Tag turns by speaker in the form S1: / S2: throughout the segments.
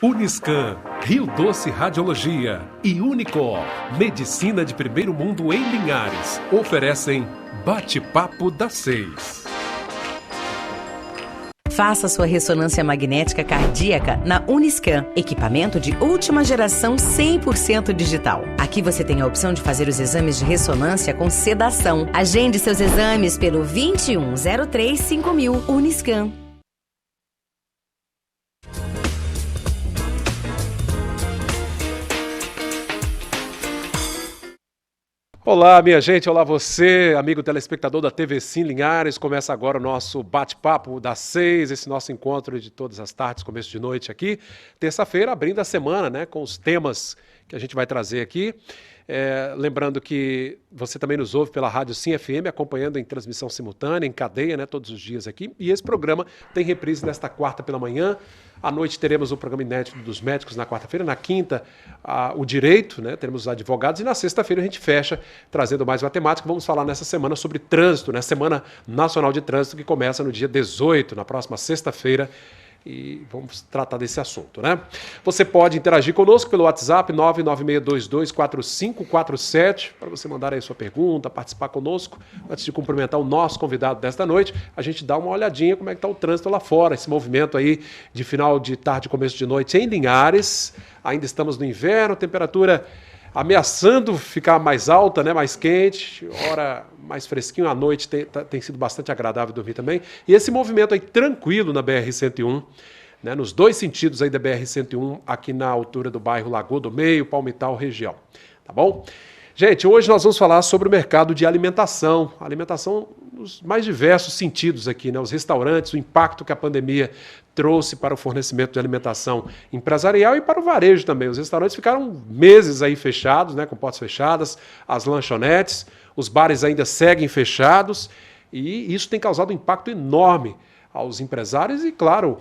S1: Uniscan, Rio Doce Radiologia e Unicor, Medicina de Primeiro Mundo em Linhares, oferecem Bate-Papo das 6.
S2: Faça sua ressonância magnética cardíaca na Uniscan, equipamento de última geração 100% digital. Aqui você tem a opção de fazer os exames de ressonância com sedação. Agende seus exames pelo 2103-5000 Uniscan.
S1: Olá, minha gente, olá você, amigo telespectador da TV Sim Linhares. Começa agora o nosso bate-papo das 6, esse nosso encontro de todas as tardes, começo de noite aqui. Terça-feira, abrindo a semana, né, com os temas que a gente vai trazer aqui. Lembrando que você também nos ouve pela Rádio Sim FM, acompanhando em transmissão simultânea, em cadeia, né, todos os dias aqui. E esse programa tem reprise nesta quarta pela manhã. À noite teremos o programa inédito dos médicos na quarta-feira. Na quinta, o direito, né? Teremos os advogados. E na sexta-feira a gente fecha trazendo mais matemática. Vamos falar nessa semana sobre trânsito, né? Semana Nacional de Trânsito, que começa no dia 18, na próxima sexta-feira. E vamos tratar desse assunto, né? Você pode interagir conosco pelo WhatsApp 996224547 para você mandar aí sua pergunta, participar conosco. Antes de cumprimentar o nosso convidado desta noite, a gente dá uma olhadinha como é que está o trânsito lá fora, esse movimento aí de final de tarde, começo de noite em Linhares. Ainda estamos no inverno, temperatura ameaçando ficar mais alta, né, mais quente, hora mais fresquinho, à noite tem sido bastante agradável dormir também. E esse movimento aí tranquilo na BR-101, né, nos dois sentidos aí da BR-101, aqui na altura do bairro Lagoa do Meio, Palmital, região. Tá bom? Gente, hoje nós vamos falar sobre o mercado de alimentação. Alimentação nos mais diversos sentidos aqui, né? Os restaurantes, o impacto que a pandemia trouxe para o fornecimento de alimentação empresarial e para o varejo também. Os restaurantes ficaram meses aí fechados, né? Com portas fechadas, as lanchonetes, os bares ainda seguem fechados e isso tem causado um impacto enorme aos empresários e, claro,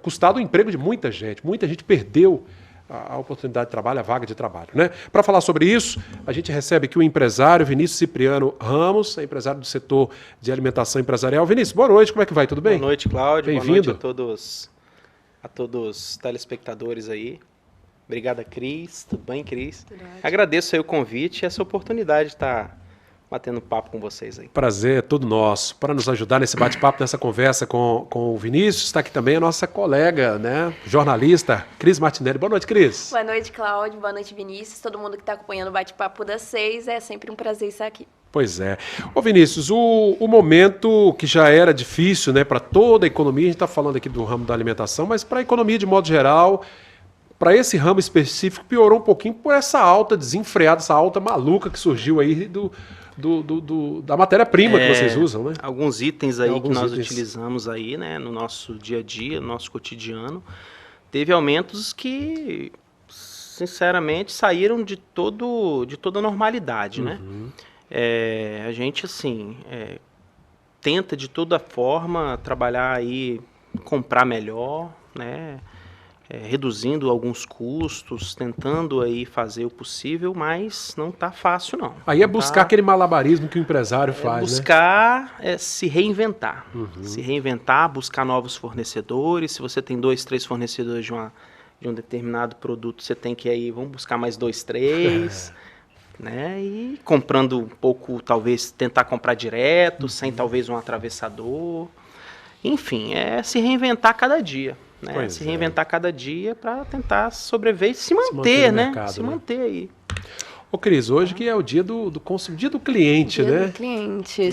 S1: custado o emprego de muita gente. Muita gente perdeu a oportunidade de trabalho, a vaga de trabalho, né? Para falar sobre isso, a gente recebe aqui o empresário Vinícius Cipriano Ramos, empresário do setor de alimentação empresarial. Vinícius, boa noite, como é que vai? Tudo bem?
S3: Boa noite, Cláudio.
S1: Bem-vindo.
S3: Boa noite a todos os telespectadores aí. Obrigado, Cris. Tudo bem, Cris? Agradeço aí o convite e essa oportunidade de estar batendo papo com vocês aí.
S1: Prazer, é todo nosso. Para nos ajudar nesse bate-papo, nessa conversa com o Vinícius, está aqui também a nossa colega, né, jornalista, Cris Martinelli. Boa noite, Cris.
S4: Boa noite, Cláudio. Boa noite, Vinícius. Todo mundo que está acompanhando o bate-papo das 6. É sempre um prazer estar aqui.
S1: Pois é. Ô Vinícius, o momento que já era difícil, né, para toda a economia, a gente está falando aqui do ramo da alimentação, mas para a economia de modo geral, para esse ramo específico, piorou um pouquinho por essa alta desenfreada, essa alta maluca que surgiu aí da matéria-prima que vocês usam, né?
S3: Alguns itens aí que nós utilizamos aí, né, no nosso dia a dia, no nosso cotidiano, teve aumentos que, sinceramente, saíram de toda a normalidade, né? A gente, assim, tenta de toda forma trabalhar aí, comprar melhor, né? Reduzindo alguns custos, tentando aí fazer o possível, mas não está fácil não.
S1: Aí é buscar aquele malabarismo que o empresário faz,
S3: buscar, né? Se reinventar. Se reinventar, buscar novos fornecedores. Se você tem 2, 3 fornecedores de um determinado produto, você tem que aí, vamos buscar mais 2, 3... né? E comprando um pouco, talvez tentar comprar direto, sem talvez um atravessador. Enfim, se reinventar cada dia. Né? Se reinventar cada dia para tentar sobreviver e se manter, né? Mercado, se manter aí.
S1: Ô Cris, hoje que é o dia do dia do cliente,
S4: dia
S1: né?
S4: Dia do cliente.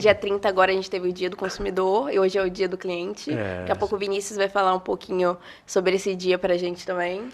S4: Dia 30 agora a gente teve o dia do consumidor e hoje é o dia do cliente. Daqui a pouco o Vinícius vai falar um pouquinho sobre esse dia pra gente também.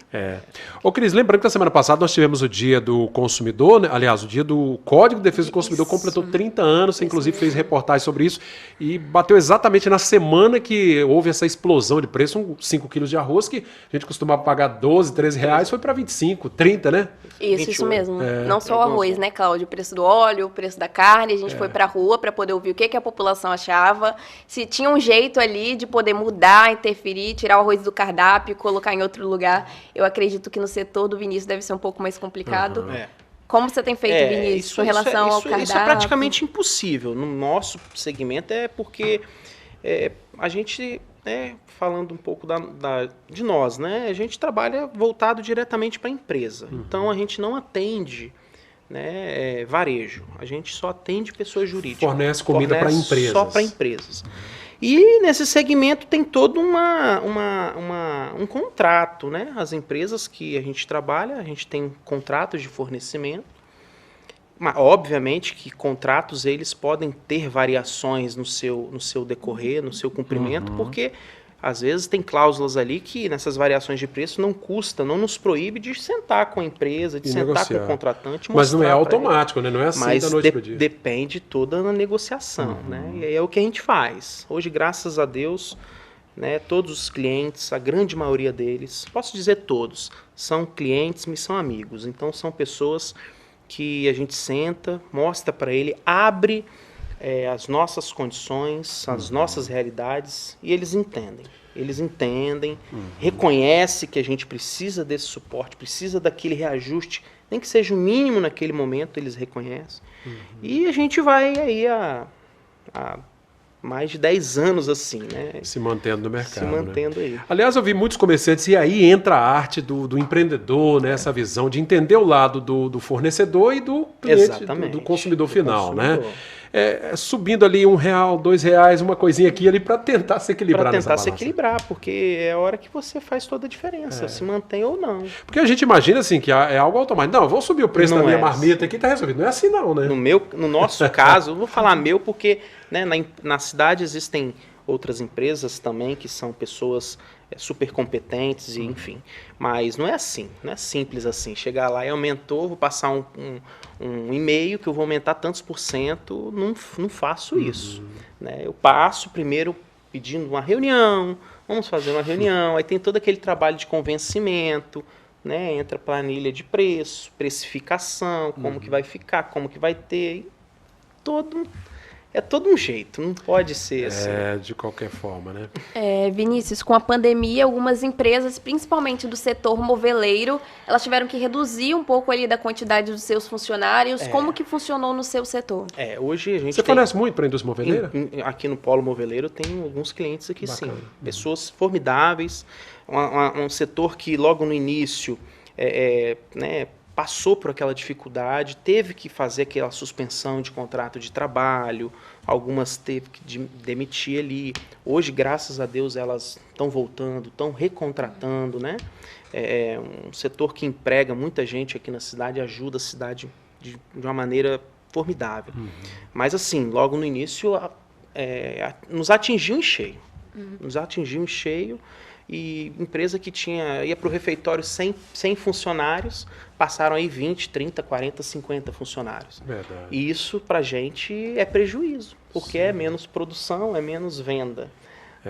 S1: Ô Cris, lembrando que na semana passada nós tivemos o dia do consumidor, né? Aliás, o dia do Código de Defesa do Consumidor completou 30 anos, você inclusive fez reportagem sobre isso e bateu exatamente na semana que houve essa explosão de preço, 5 quilos de arroz que a gente costumava pagar 12, 13 reais, foi para 25, 30, né?
S4: Isso mesmo. Não só o arroz, né, Cláudio? O preço do óleo, o preço da carne. A gente foi pra rua para poder ouvir o que a população achava. Se tinha um jeito ali de poder mudar, interferir, tirar o arroz do cardápio, colocar em outro lugar. Eu acredito que no setor do Vinícius deve ser um pouco mais complicado. Como você tem feito, Vinícius, com relação ao cardápio?
S3: Isso é praticamente impossível. No nosso segmento porque a gente falando um pouco de nós, né? A gente trabalha voltado diretamente para a empresa. Então, a gente não atende, né, varejo. A gente só atende pessoas jurídicas.
S1: Fornece comida para empresas.
S3: Só para empresas. E nesse segmento tem todo um contrato, né? As empresas que a gente trabalha, a gente tem contratos de fornecimento. Mas, obviamente que contratos eles podem ter variações no seu decorrer, no seu cumprimento, porque às vezes tem cláusulas ali que nessas variações de preço não nos proíbe de sentar com a empresa, de sentar
S1: negociar
S3: com o contratante.
S1: Mas não é automático, né? Não é assim
S3: mas
S1: da noite pro dia.
S3: Depende toda da negociação, né? E é o que a gente faz. Hoje, graças a Deus, né, todos os clientes, a grande maioria deles, posso dizer todos, são clientes, me são amigos. Então, são pessoas que a gente senta, mostra para ele, abre as nossas condições, as nossas realidades, e eles entendem. Eles entendem, reconhecem que a gente precisa desse suporte, precisa daquele reajuste, nem que seja o mínimo naquele momento, eles reconhecem. E a gente vai aí há mais de 10 anos assim, né?
S1: Se mantendo no mercado.
S3: Se mantendo, né? Aí.
S1: Aliás, eu vi muitos comerciantes, e aí entra a arte do empreendedor, né? Essa visão de entender o lado do fornecedor e do cliente, do consumidor final, né? Subindo ali R$1, R$2, uma coisinha aqui ali para tentar se equilibrar nessa balança.
S3: Para tentar se equilibrar, porque é a hora que você faz toda a diferença, se mantém ou não.
S1: Porque a gente imagina assim que é algo automático. Não, eu vou subir o preço da minha marmita aqui e tá resolvido. Não é assim não, né?
S3: No nosso caso, eu vou falar meu porque, né, na cidade existem outras empresas também que são pessoas super competentes, e enfim. Mas não é assim, não é simples assim. Chegar lá e aumentou, vou passar um e-mail que eu vou aumentar tantos %, não faço isso. Né? Eu passo primeiro pedindo uma reunião, vamos fazer uma reunião, aí tem todo aquele trabalho de convencimento, né? Entra planilha de preço, precificação, como que vai ficar, como que vai ter, é todo um jeito, não pode ser assim.
S1: De qualquer forma, né?
S4: Vinícius, com a pandemia, algumas empresas, principalmente do setor moveleiro, elas tiveram que reduzir um pouco ali da quantidade dos seus funcionários. Como que funcionou no seu setor?
S3: Hoje a gente
S1: Você fornece muito para a indústria moveleira?
S3: Aqui no Polo Moveleiro tem alguns clientes aqui.
S1: Bacana.
S3: Sim. Pessoas formidáveis, um setor que logo no início né, passou por aquela dificuldade, teve que fazer aquela suspensão de contrato de trabalho, algumas teve que demitir ali. Hoje, graças a Deus, elas estão voltando, estão recontratando, né? É um setor que emprega muita gente aqui na cidade, ajuda a cidade de uma maneira formidável. Mas assim, logo no início, nos atingiu em cheio. E empresa que ia para o refeitório 100 funcionários, passaram aí 20, 30, 40, 50 funcionários.
S1: Verdade.
S3: E isso para a gente é prejuízo, porque é menos produção, é menos venda.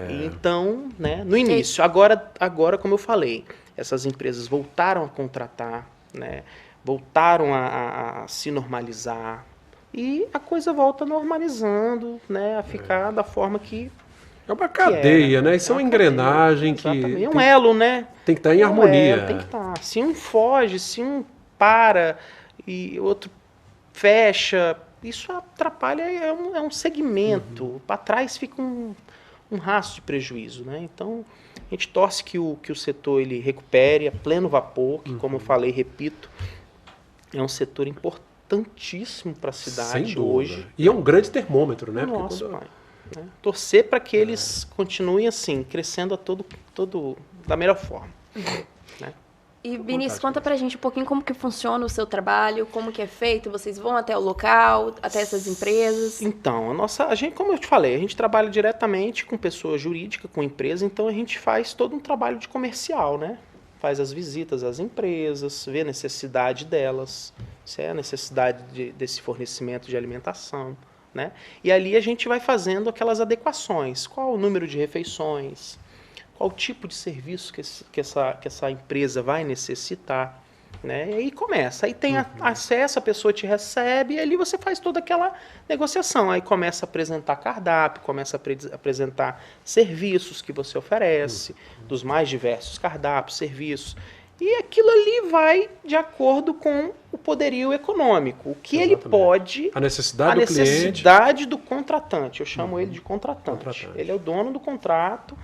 S3: E então, né, no início, agora como eu falei, essas empresas voltaram a contratar, né, voltaram a se normalizar, e a coisa volta normalizando, né, a ficar da forma que...
S1: É uma cadeia, né? Isso é uma engrenagem que...
S3: É um elo, né?
S1: Tem que estar em harmonia.
S3: Tem que estar. Se um foge, se um para e outro fecha, isso atrapalha, é um segmento. Para trás fica um rastro de prejuízo, né? Então, a gente torce que o setor ele recupere a pleno vapor, que, como eu falei, repito, é um setor importantíssimo para a cidade hoje.
S1: E é um grande termômetro, né?
S3: Nossa, pai. Né? Torcer para que eles continuem assim, crescendo da melhor forma. Né?
S4: E Vinícius, conta pra gente um pouquinho como que funciona o seu trabalho, como que é feito, vocês vão até o local, até essas empresas?
S3: Então, a gente, como eu te falei, a gente trabalha diretamente com pessoa jurídica, com empresa, então a gente faz todo um trabalho de comercial, né? Faz as visitas às empresas, vê a necessidade delas, se é a necessidade desse fornecimento de alimentação. Né? E ali a gente vai fazendo aquelas adequações. Qual o número de refeições? Qual o tipo de serviço que essa empresa vai necessitar? Né? E aí começa. Aí tem acesso, a pessoa te recebe, e ali você faz toda aquela negociação. Aí começa a apresentar cardápio, começa a apresentar serviços que você oferece, dos mais diversos cardápios, serviços. E aquilo ali vai de acordo com o poderio econômico. O que ele pode...
S1: A necessidade do cliente.
S3: A necessidade do contratante. Eu chamo ele de contratante. Ele é o dono do contrato.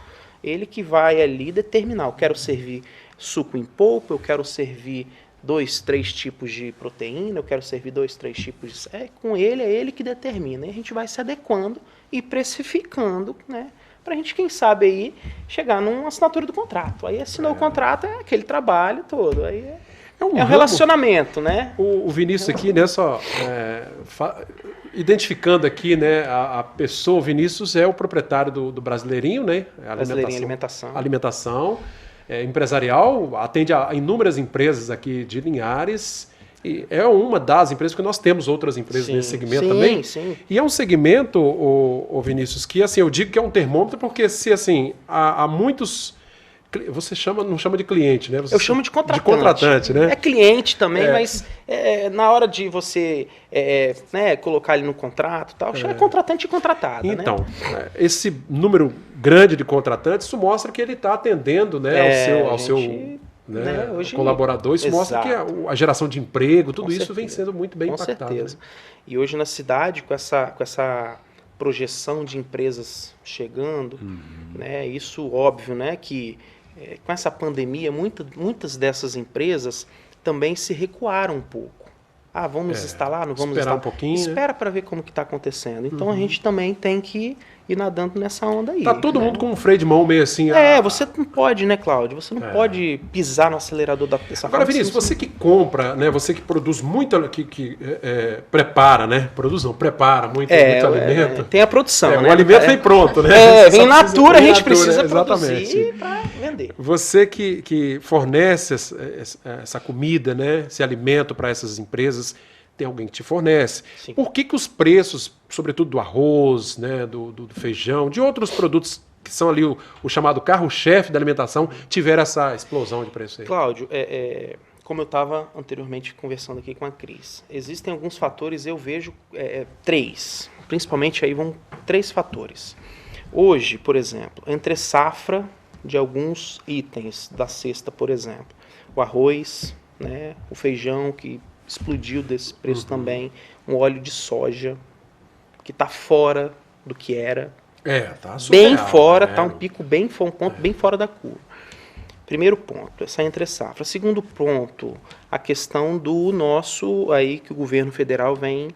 S3: Ele que vai ali determinar, eu quero servir suco em polpa, eu quero servir 2, 3 tipos de proteína, eu quero servir 2, 3 tipos de... com ele, é ele que determina. E a gente vai se adequando e precificando, né? Pra gente, quem sabe, aí chegar numa assinatura do contrato. Aí assinou o contrato, é aquele trabalho todo. Aí é um relacionamento, né?
S1: O Vinícius aqui, né, identificando aqui, né, a pessoa, o Vinícius é o proprietário do Brasileirinho, né? Alimentação. Empresarial, atende a inúmeras empresas aqui de Linhares, e é uma das empresas, porque nós temos outras empresas nesse segmento também. Sim. E é um segmento, o Vinícius, que assim, eu digo que é um termômetro, porque se assim, há muitos... Você não chama de cliente, né?
S3: Eu chamo de contratante.
S1: De contratante, né?
S3: É cliente também, mas na hora de você né, colocar ele no contrato, tal, chama contratante e contratado.
S1: Então, né? Esse número grande de contratantes, isso mostra que ele está atendendo, né, ao seu né, hoje, colaborador. Isso mostra que a geração de emprego, tudo isso vem sendo muito bem impactado. Com certeza.
S3: Né? E hoje na cidade, com essa projeção de empresas chegando, né, isso óbvio, né, que com essa pandemia, muitas dessas empresas também se recuaram um pouco. Vamos instalar, não vamos
S1: esperar um pouquinho.
S3: Espera para ver como que está acontecendo. Então a gente também tem que ir nadando nessa onda aí.
S1: Tá todo mundo com um freio de mão meio assim.
S3: Você não pode, né, Cláudio? Você não pode pisar no acelerador dessa
S1: forma. Agora, Vinícius, você que compra, né? Você que produz muito, que prepara, né? Prepara muito alimento.
S3: Tem a produção, né?
S1: O alimento vem pronto, né?
S3: Vem in natura, a gente precisa produzir para vender.
S1: Você que fornece essa comida, né? Esse alimento para essas empresas, tem alguém que te fornece. Sim. Por que os preços, sobretudo do arroz, né, do feijão, de outros produtos que são ali o chamado carro-chefe da alimentação, tiveram essa explosão de preço aí?
S3: Cláudio, como eu estava anteriormente conversando aqui com a Cris, existem alguns fatores, eu vejo 3, principalmente aí vão 3 fatores. Hoje, por exemplo, entre safra de alguns itens da cesta, por exemplo, o arroz, né, o feijão que explodiu desse preço também, um óleo de soja que está fora do que era,
S1: tá
S3: bem fora, tá um ponto bem fora da curva. Primeiro ponto, essa entre safra. Segundo ponto, a questão do nosso aí que o governo federal vem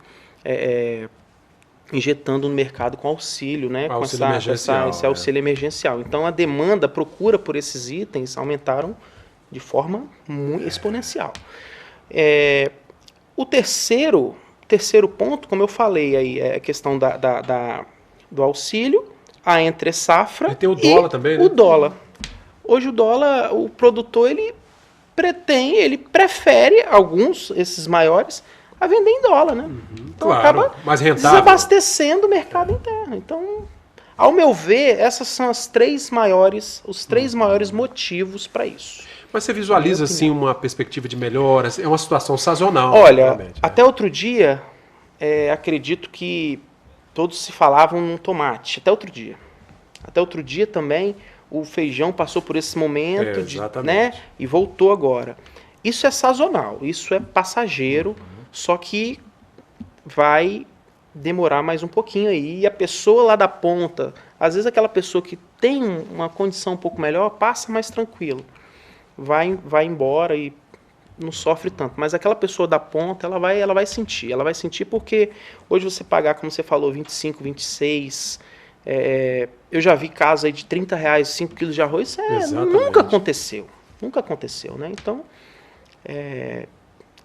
S3: injetando no mercado com auxílio, né, com esse auxílio emergencial. Então a demanda, a procura por esses itens aumentaram de forma muito exponencial. O terceiro ponto, como eu falei, aí, é a questão do auxílio, a entre-safra.
S1: E tem o dólar também, né?
S3: O dólar. Hoje o dólar, o produtor, ele prefere esses maiores, a vender em dólar, né? Então acaba
S1: mais rentável,
S3: desabastecendo o mercado interno. Então, ao meu ver, essas são os 3 maiores motivos para isso.
S1: Mas você visualiza, assim, uma perspectiva de melhora? É uma situação sazonal.
S3: Olha, até outro dia, acredito que todos se falavam no tomate. Até outro dia. Até outro dia também, o feijão passou por esse momento, né, e voltou agora. Isso é sazonal, isso é passageiro, só que vai demorar mais um pouquinho aí. E a pessoa lá da ponta, às vezes aquela pessoa que tem uma condição um pouco melhor, passa mais tranquilo. Vai embora e não sofre tanto. Mas aquela pessoa da ponta, ela vai sentir. Ela vai sentir porque hoje você pagar, como você falou, 25, 26... eu já vi casos aí de R$30, 5 quilos de arroz. Nunca aconteceu. Nunca aconteceu, né? Então,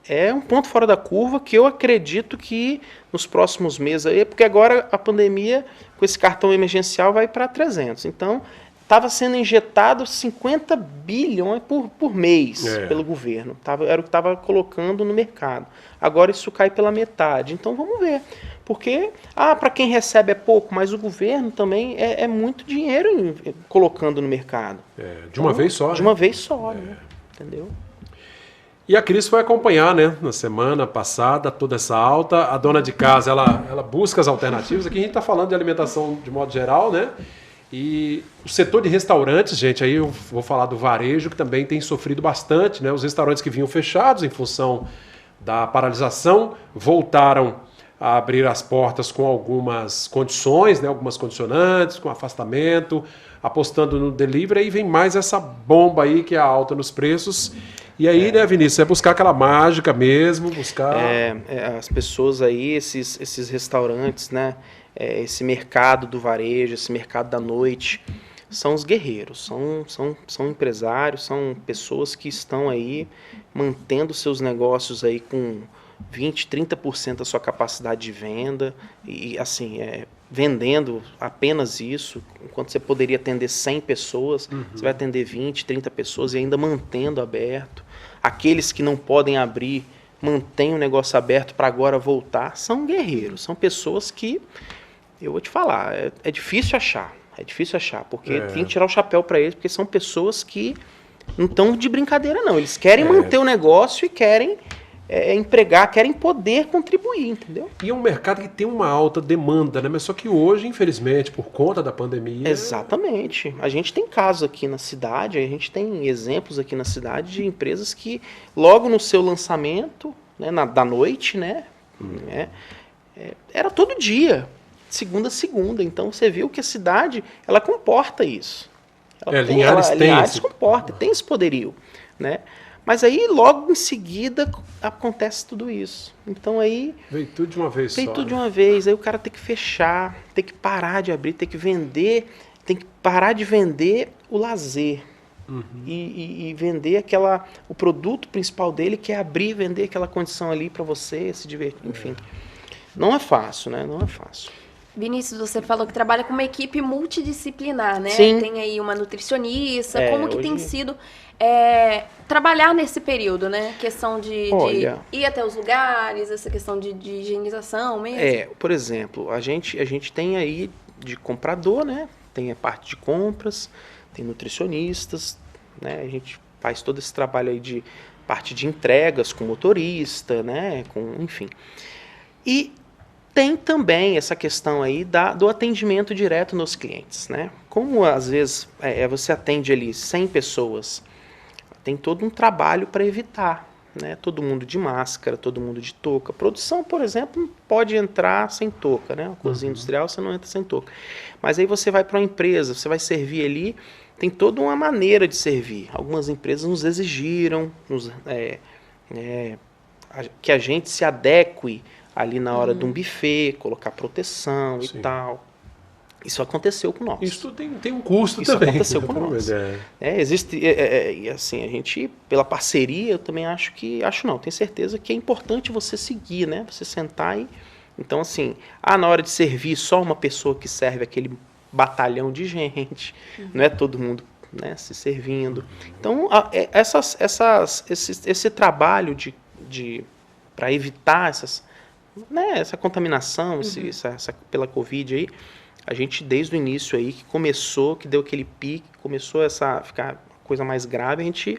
S3: é um ponto fora da curva que eu acredito que nos próximos meses aí, porque agora a pandemia, com esse cartão emergencial, vai para 300. Então, estava sendo injetado 50 bilhões por mês pelo governo. Era o que estava colocando no mercado. Agora isso cai pela metade. Então vamos ver. Porque, para quem recebe é pouco, mas o governo também é muito dinheiro colocando no mercado.
S1: De uma vez só.
S3: De uma vez só, né? Entendeu?
S1: E a Cris foi acompanhar, né, na semana passada, toda essa alta. A dona de casa, ela busca as alternativas. Aqui a gente está falando de alimentação de modo geral, né? E o setor de restaurantes, gente, aí eu vou falar do varejo, que também tem sofrido bastante, né? Os restaurantes que vinham fechados em função da paralisação voltaram a abrir as portas com algumas condições, né, algumas condicionantes, com afastamento, apostando no delivery, aí vem mais essa bomba aí que é a alta nos preços. E aí, né, Vinícius, é buscar aquela mágica mesmo, buscar...
S3: as pessoas aí, esses restaurantes, né, esse mercado do varejo, esse mercado da noite, são os guerreiros, são empresários, são pessoas que estão aí mantendo seus negócios aí com 20%, 30% da sua capacidade de venda e assim, vendendo apenas isso, enquanto você poderia atender 100 pessoas, você vai atender 20, 30 pessoas e ainda mantendo aberto. Aqueles que não podem abrir, mantêm o negócio aberto para agora voltar, são guerreiros, são pessoas que, eu vou te falar, é difícil achar, porque tem que tirar o chapéu para eles, porque são pessoas que não estão de brincadeira não, eles querem manter o negócio e querem empregar, querem poder contribuir, entendeu?
S1: E é um mercado que tem uma alta demanda, né? Mas só que hoje, infelizmente, por conta da pandemia...
S3: Exatamente. A gente tem casos aqui na cidade, a gente tem exemplos aqui na cidade de empresas que logo no seu lançamento, né, da noite, né, era todo dia, segunda a segunda. Então você viu que a cidade, ela comporta isso. Linhares comporta, tem esse poderio, né? Mas aí, logo em seguida, acontece tudo isso. Então aí...
S1: Veio tudo de uma vez
S3: Veio tudo de uma vez. Aí o cara tem que fechar, tem que parar de abrir, tem que vender, tem que parar de vender o lazer. E vender o produto principal dele, que é abrir e vender aquela condição ali para você se divertir. Enfim, não é fácil, né? Não é fácil.
S4: Vinícius, você falou que trabalha com uma equipe multidisciplinar, né?
S3: Sim.
S4: Tem aí uma nutricionista. Como que tem sido trabalhar nesse período, né? Questão de ir até os lugares, essa questão de higienização mesmo?
S3: Por exemplo, a gente tem aí de comprador, né? Tem a parte de compras, tem nutricionistas, né? A gente faz todo esse trabalho aí de parte de entregas com motorista, né? Enfim. E tem também essa questão aí do atendimento direto nos clientes, né? Como às vezes você atende ali 100 pessoas, tem todo um trabalho para evitar, né? Todo mundo de máscara, todo mundo de touca. Produção, por exemplo, não pode entrar sem touca, né? Uma cozinha industrial você não entra sem touca. Mas aí você vai para uma empresa, você vai servir ali, tem toda uma maneira de servir. Algumas empresas nos exigiram que a gente se adeque ali na hora de um buffet, colocar proteção e tal. Isso aconteceu com nós.
S1: Isso tem um custo
S3: Isso
S1: também.
S3: Isso aconteceu com nós. Existe, assim, a gente, pela parceria, eu também tenho certeza que é importante você seguir, né? Você sentar e... Então, assim, na hora de servir, só uma pessoa que serve aquele batalhão de gente, não é todo mundo, né, se servindo. Então, esse trabalho para evitar essa contaminação, pela Covid aí, a gente desde o início aí que deu aquele pique, começou a ficar coisa mais grave, a gente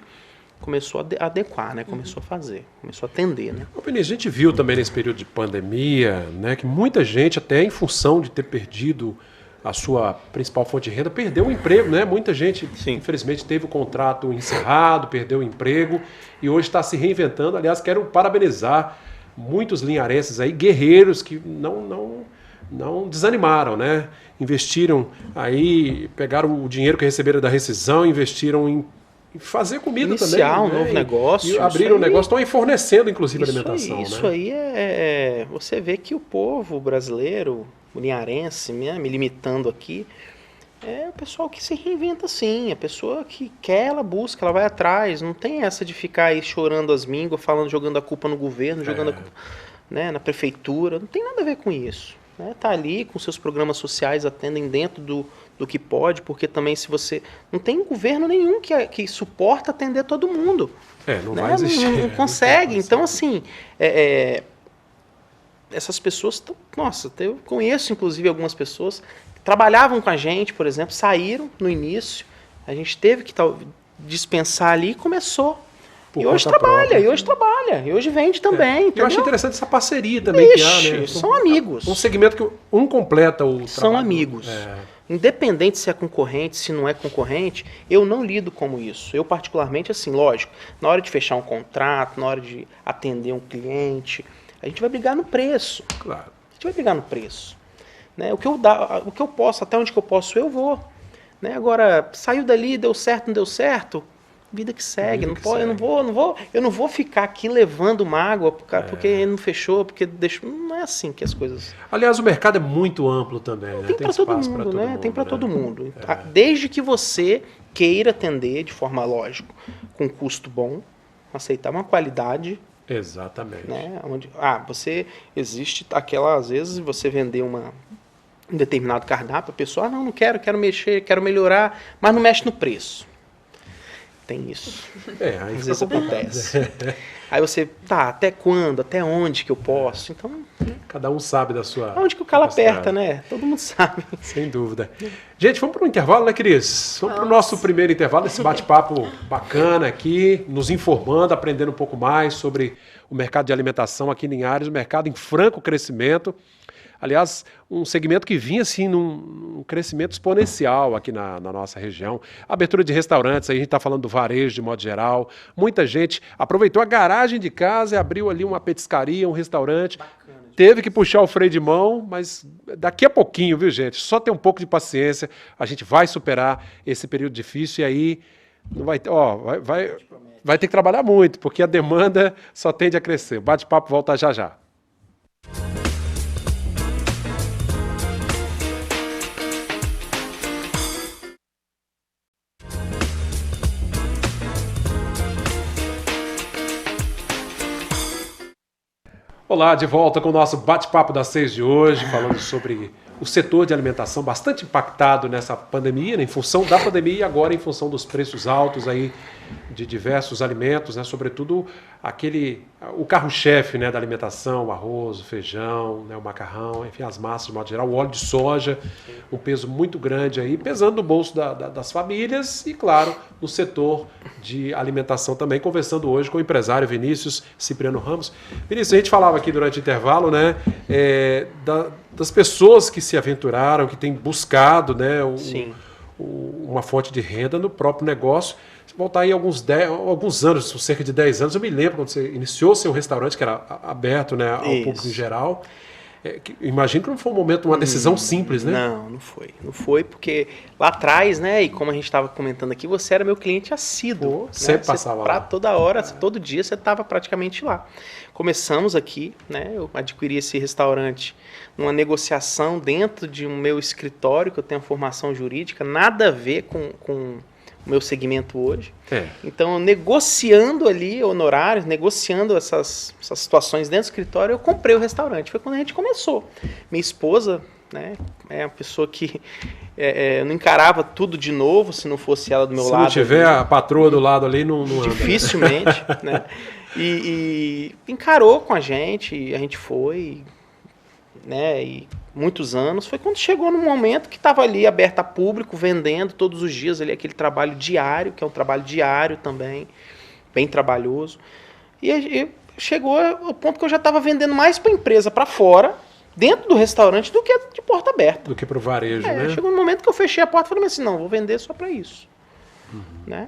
S3: começou a adequar, né? Começou a fazer, começou a atender, né?
S1: Vinícius, a gente viu também nesse período de pandemia, né, que muita gente, até em função de ter perdido a sua principal fonte de renda, perdeu o emprego, né? Muita gente, infelizmente, teve o contrato encerrado, perdeu o emprego e hoje está se reinventando. Aliás, quero parabenizar muitos linharenses aí, guerreiros, que não desanimaram, né? Investiram aí, pegaram o dinheiro que receberam da rescisão, investiram em fazer comida também.
S3: Iniciar um novo negócio.
S1: E abriram um negócio, estão aí fornecendo, inclusive, alimentação.
S3: Isso aí você vê que o povo brasileiro, o linharense, né, me limitando aqui, é o pessoal que se reinventa sim, a pessoa que quer, ela busca, ela vai atrás, não tem essa de ficar aí chorando as mínguas, jogando a culpa no governo, jogando a culpa, né, na prefeitura, não tem nada a ver com isso. Né? Tá ali com seus programas sociais, atendem dentro do que pode, porque também se você... Não tem governo nenhum que suporta atender todo mundo.
S1: Não vai existir.
S3: Não consegue. Então, assim, essas pessoas... eu conheço, inclusive, algumas pessoas que trabalhavam com a gente, por exemplo, saíram no início, a gente teve que dispensar ali e começou. E hoje trabalha, e hoje vende também.
S1: Eu acho interessante essa parceria também que há, né?
S3: São amigos.
S1: Um segmento que um completa o trabalho.
S3: São amigos. Independente se é concorrente, se não é concorrente, eu não lido como isso. Eu, particularmente, assim, lógico, na hora de fechar um contrato, na hora de atender um cliente, a gente vai brigar no preço.
S1: Claro.
S3: gente vai brigar no preço. Né? O que eu posso, até onde que eu posso, eu vou. Né? Agora, saiu dali, deu certo, não deu certo, vida que segue. Eu não vou ficar aqui levando mágoa porque ele não fechou, porque deixou. Não é assim que as coisas.
S1: Aliás, o mercado é muito amplo também, né?
S3: Tem para todo mundo, né? Tem para todo mundo. Desde que você queira atender de forma lógica, com custo bom, aceitar uma qualidade.
S1: Exatamente.
S3: Né? Você existe aquela, às vezes, você vender um determinado cardápio, a pessoa, não quero mexer, quero melhorar, mas não mexe no preço. Tem isso.
S1: Aí
S3: às vezes acontece. Aí você, até quando? Até onde que eu posso? Então,
S1: cada um sabe da sua...
S3: Onde que o calo aperta, né? Todo mundo sabe.
S1: Sem dúvida. Gente, vamos para um intervalo, né, Cris? Vamos para o nosso primeiro intervalo, esse bate-papo bacana aqui, nos informando, aprendendo um pouco mais sobre o mercado de alimentação aqui em Linhares, o mercado em franco crescimento. Aliás, um segmento que vinha assim num crescimento exponencial aqui na nossa região. Abertura de restaurantes, aí a gente está falando do varejo de modo geral. Muita gente aproveitou a garagem de casa e abriu ali uma petiscaria, um restaurante. Bacana. Teve que puxar o freio de mão, mas daqui a pouquinho, viu, gente? Só ter um pouco de paciência, a gente vai superar esse período difícil e aí não vai ter que trabalhar muito, porque a demanda só tende a crescer. O bate-papo volta já já. Olá, de volta com o nosso bate-papo das 6 de hoje, falando sobre o setor de alimentação bastante impactado nessa pandemia, né, em função da pandemia e agora em função dos preços altos aí de diversos alimentos, né, sobretudo o carro-chefe, né, da alimentação, o arroz, o feijão, né, o macarrão, enfim, as massas de modo geral, o óleo de soja, um peso muito grande aí, pesando no bolso das famílias e, claro, no setor de alimentação também, conversando hoje com o empresário Vinícius Cipriano Ramos. Vinícius, a gente falava aqui durante o intervalo, né, das pessoas que se aventuraram, que têm buscado, né, uma fonte de renda no próprio negócio. Se voltar aí alguns anos, cerca de 10 anos, eu me lembro quando você iniciou seu restaurante, que era aberto, né, ao público em geral. Imagino que não foi um momento, uma decisão simples, né?
S3: Não foi. Não foi porque lá atrás, né, e como a gente estava comentando aqui, você era meu cliente assíduo.
S1: Sempre passava lá.
S3: Toda hora, todo dia você estava praticamente lá. Começamos aqui, né, eu adquiri esse restaurante numa negociação dentro de um meu escritório, que eu tenho formação jurídica, nada a ver com o meu segmento hoje. Então, negociando ali honorários, negociando essas situações dentro do escritório, eu comprei o restaurante. Foi quando a gente começou. Minha esposa, né, é uma pessoa que não encarava tudo de novo se não fosse ela do meu lado.
S1: Se não tiver a patroa do lado ali, não anda.
S3: Dificilmente, né? E encarou com a gente foi, né, e muitos anos, foi quando chegou no momento que estava ali aberto a público, vendendo todos os dias ali aquele trabalho diário, que é um trabalho diário também, bem trabalhoso. E chegou ao ponto que eu já estava vendendo mais para a empresa, para fora, dentro do restaurante, do que de porta aberta.
S1: Do que para o varejo, né?
S3: Chegou no momento que eu fechei a porta e falei assim, não, vou vender só para isso. Né?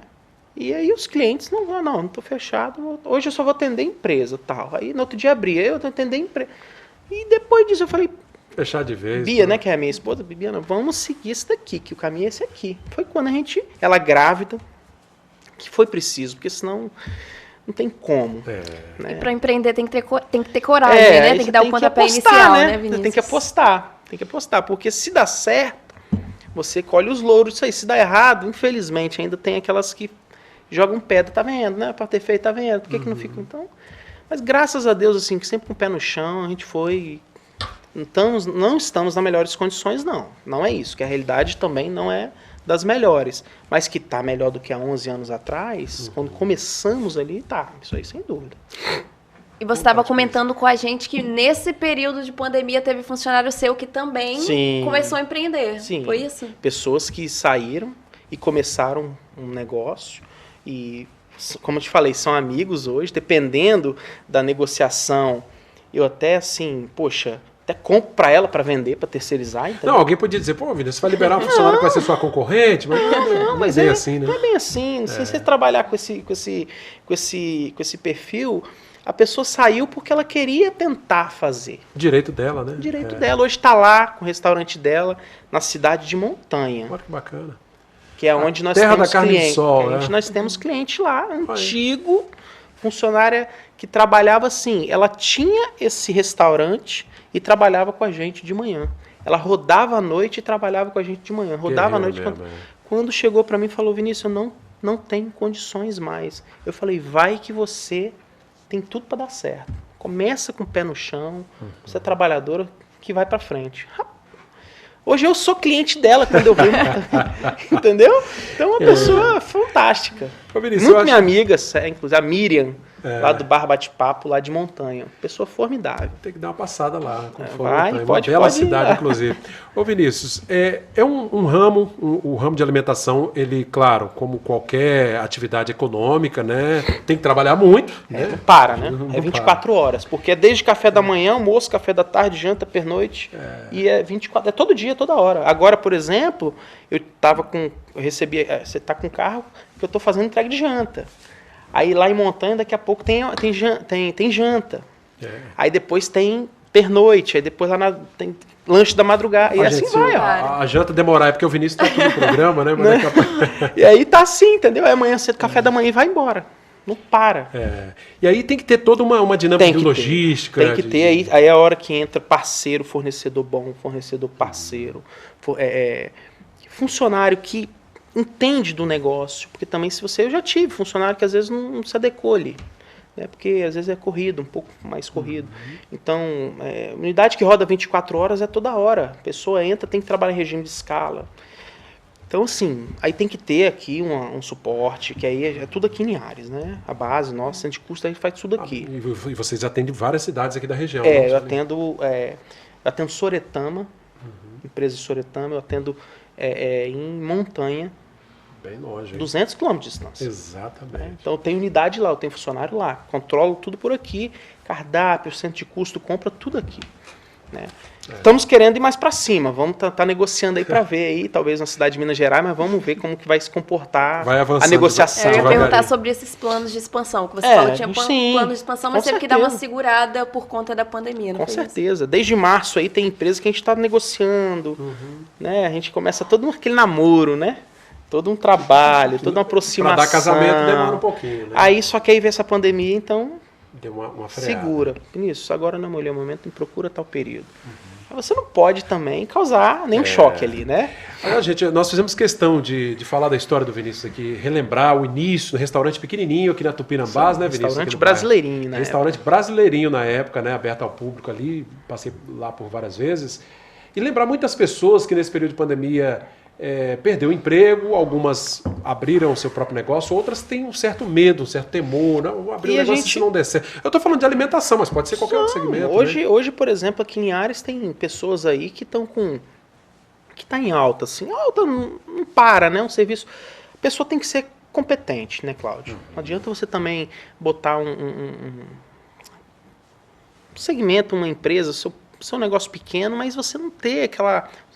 S3: E aí os clientes, não estou fechado, hoje eu só vou atender empresa, tal. Aí no outro dia abri, eu vou atender empresa. E depois disso eu falei,
S1: fechar de vez.
S3: Bia, né, que é a minha esposa, Bibiana, vamos seguir esse daqui, que o caminho é esse aqui. Foi quando ela grávida, que foi preciso, porque senão não tem como. Né?
S4: E para empreender tem que ter coragem, né? Tem que dar o pontapé inicial, né, Vinícius?
S3: Tem que apostar, porque se dá certo, você colhe os louros disso aí. Se dá errado, infelizmente, ainda tem aquelas que jogam pedra, tá vendo, né? Para ter feito, tá vendo? Por que não fica? Então, mas graças a Deus, assim, que sempre com o pé no chão, a gente foi... Não estamos nas melhores condições, não é isso, que a realidade também não é das melhores, mas que está melhor do que há 11 anos atrás, quando começamos ali, isso aí sem dúvida.
S4: E você estava comentando com a gente que nesse período de pandemia teve funcionário seu que também começou a empreender, foi isso?
S3: Pessoas que saíram e começaram um negócio e, como eu te falei, são amigos hoje, dependendo da negociação, eu até assim, até compro para ela para vender, para terceirizar. Entendeu?
S1: Não, alguém podia dizer, Vinícius, você vai liberar um funcionário que vai ser sua concorrente, mas não é bem assim, né?
S3: Não é bem assim. Se você trabalhar com esse perfil, A pessoa saiu porque ela queria tentar fazer.
S1: Direito dela, né?
S3: Direito dela. Hoje está lá com o restaurante dela, na cidade de Montanha.
S1: Olha que bacana.
S3: Que é onde nós
S1: terra
S3: temos
S1: da carne
S3: cliente.
S1: de sol, né?
S3: Nós temos cliente lá, antigo, funcionária que trabalhava assim. Ela tinha esse restaurante e trabalhava com a gente de manhã. Ela rodava à noite e trabalhava com a gente de manhã. Rodava à noite. Quando chegou para mim e falou, Vinícius, eu não tenho condições mais. Eu falei, vai que você tem tudo para dar certo. Começa com o pé no chão, você é trabalhadora que vai para frente. Hoje eu sou cliente dela quando eu venho. Entendeu? Então é uma pessoa fantástica. Muito minha amiga, inclusive a Miriam, lá do Bar Bate-Papo, lá de Montanha. Pessoa formidável.
S1: Tem que dar uma passada lá.
S3: Pode,
S1: uma bela cidade, inclusive. Ô Vinícius, um ramo, o ramo de alimentação, ele, claro, como qualquer atividade econômica, né, tem que trabalhar muito. Né?
S3: Não para, né? É 24 horas. Porque é desde café da manhã, almoço, café da tarde, janta, pernoite. E é 24, é todo dia, toda hora. Agora, por exemplo, eu recebi, você tá com carro que eu tô fazendo entrega de janta. Aí lá em Montanha, daqui a pouco tem janta. Aí depois tem pernoite, aí depois lá tem lanche da madrugada. E assim vai, ó.
S1: A janta demorar é porque o Vinícius tá aqui no programa, né? Mas
S3: E aí tá assim, entendeu? Aí amanhã cedo, café da manhã e vai embora. Não para.
S1: E aí tem que ter toda uma dinâmica de logística.
S3: Tem que ter, aí é a hora que entra parceiro, fornecedor bom, fornecedor parceiro, funcionário que entende do negócio, porque também eu já tive funcionário que às vezes não se adequou ali, né? Porque às vezes é corrido, um pouco mais corrido. Então, unidade que roda 24 horas é toda hora. A pessoa entra, tem que trabalhar em regime de escala. Então, assim, aí tem que ter aqui um suporte, que aí é tudo aqui em Linhares, né? A base, nossa, centro de custo, a gente faz tudo aqui.
S1: E vocês atendem várias cidades aqui da região.
S3: Eu atendo Soretama, empresa de Soretama, eu atendo em Montanha,
S1: bem longe,
S3: 200 quilômetros de distância.
S1: Exatamente.
S3: Então eu tenho unidade lá, eu tenho funcionário lá, controlo tudo por aqui, cardápio, centro de custo, compra tudo aqui. Né? Estamos querendo ir mais para cima, vamos tá negociando aí para ver aí, talvez na cidade de Minas Gerais, mas vamos ver como que vai se comportar a negociação.
S4: Eu ia perguntar sobre esses planos de expansão, que você falou que tinha plano de expansão, mas teve que dar uma segurada por conta da pandemia, não
S3: foi isso? Com certeza. Desde março aí tem empresas que a gente está negociando, né? A gente começa todo aquele namoro, né? Todo um trabalho, toda uma aproximação.
S1: Para dar casamento demora um pouquinho, né?
S3: Aí só que aí veio essa pandemia, então
S1: deu uma freada.
S3: Segura. Isso, agora não é o momento, procura tal período. Você não pode também causar nenhum choque ali, né?
S1: Olha, gente, nós fizemos questão de falar da história do Vinícius aqui, relembrar o início no restaurante pequenininho aqui na Tupinambás, né, Vinícius?
S3: Restaurante brasileirinho, né?
S1: Restaurante brasileirinho na época, né? Aberto ao público ali, passei lá por várias vezes. E lembrar muitas pessoas que nesse período de pandemia perdeu o emprego, algumas abriram o seu próprio negócio, outras têm um certo medo, um certo temor, não, abrir um negócio se não der certo. Eu estou falando de alimentação, mas pode ser qualquer outro segmento.
S3: Hoje, por exemplo, aqui em Linhares tem pessoas aí que estão que está em alta, assim, alta não para, né? Um serviço. A pessoa tem que ser competente, né, Cláudio? Não adianta você também botar um segmento, uma empresa, seu negócio pequeno, mas você não ter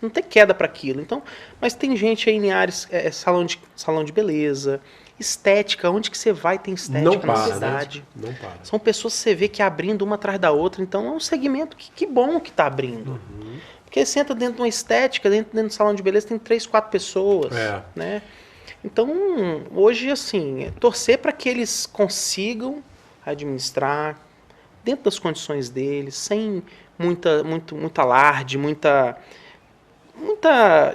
S3: não ter queda para aquilo. Então, mas tem gente aí em Linhares, salão de beleza, estética, onde que você vai tem estética na cidade.
S1: Né? Não para.
S3: São pessoas que você vê que abrindo uma atrás da outra, então é um segmento que bom que está abrindo. Porque você entra dentro de uma estética, dentro do salão de beleza tem 3, 4 pessoas, né? Então, hoje, assim, torcer para que eles consigam administrar dentro das condições deles, sem muito alarde, muita,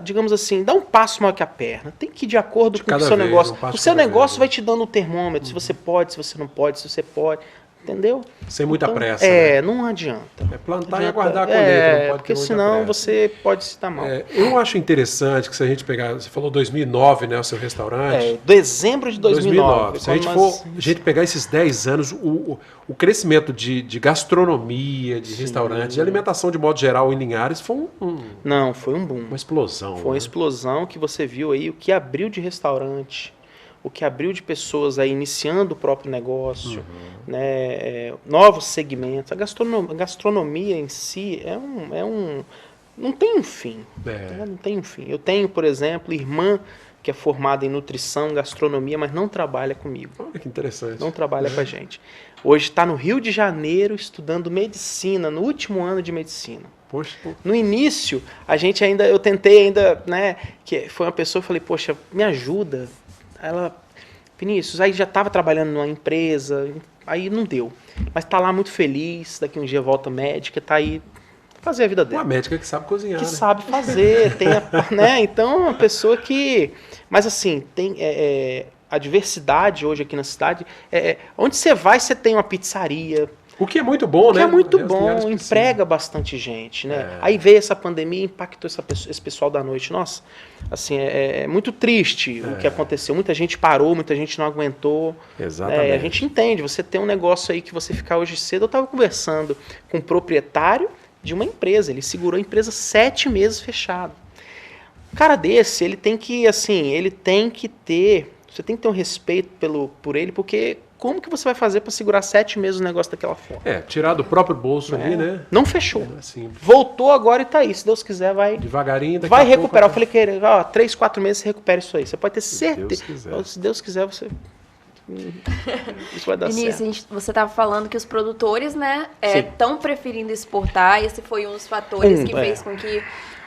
S3: digamos assim, dá um passo maior que a perna. Tem que ir de acordo com o seu negócio. O seu negócio vai te dando o termômetro, se você pode, se você não pode, se você pode. Entendeu?
S1: Sem muita pressa. Né?
S3: Não adianta.
S1: É plantar e aguardar a colheita. Não pode
S3: porque senão você pode se dar mal.
S1: Eu acho interessante que se a gente pegar, você falou 2009, né, o seu restaurante.
S3: Dezembro de 2009.
S1: Se a gente pegar esses 10 anos, o crescimento de gastronomia, de restaurante, de alimentação de modo geral em Linhares foi
S3: Não, foi um boom.
S1: Uma explosão.
S3: Foi uma explosão que você viu aí, o que abriu de restaurante, o que abriu de pessoas aí iniciando o próprio negócio, né, novos segmentos. A gastronomia em si não tem um fim. Não tem um fim. Eu tenho, por exemplo, irmã que é formado em nutrição, gastronomia, mas não trabalha comigo.
S1: Olha que interessante.
S3: Não trabalha com a gente. Hoje está no Rio de Janeiro estudando medicina, no último ano de medicina.
S1: Poxa.
S3: No início, eu tentei ainda, né, que foi uma pessoa, eu falei, poxa, me ajuda. Ela, Vinícius, aí já estava trabalhando numa empresa, aí não deu. Mas está lá muito feliz, daqui um dia volta médica, está aí fazer a vida dela.
S1: Uma médica que sabe cozinhar,
S3: que
S1: né?
S3: sabe fazer, né? Então, uma pessoa que... Mas assim, tem a diversidade hoje aqui na cidade, onde você vai, você tem uma pizzaria.
S1: O que é muito bom, né?
S3: O que é muito bom, emprega bastante gente, né? Aí veio essa pandemia e impactou esse pessoal da noite. Nossa, assim, é muito triste o que aconteceu. Muita gente parou, muita gente não aguentou.
S1: Exatamente.
S3: A gente entende, você tem um negócio aí que você ficar hoje cedo. Eu estava conversando com o proprietário de uma empresa, ele segurou a empresa 7 meses fechado. Um cara desse, ele tem que, assim, você tem que ter um respeito por ele, porque como que você vai fazer para segurar 7 meses o negócio daquela forma?
S1: Tirar do próprio bolso ali, né?
S3: Não fechou.
S1: Assim,
S3: voltou agora e tá aí, se Deus quiser vai...
S1: Devagarinho, daqui
S3: vai
S1: a
S3: recuperar.
S1: pouco,
S3: Eu falei que 3, 4 meses você recupera isso aí. Você pode ter certeza. Se Deus quiser, você... Isso vai dar
S4: Vinícius,
S3: certo.
S4: você estava falando que os produtores, né, estão preferindo exportar. Esse foi um dos fatores que fez com que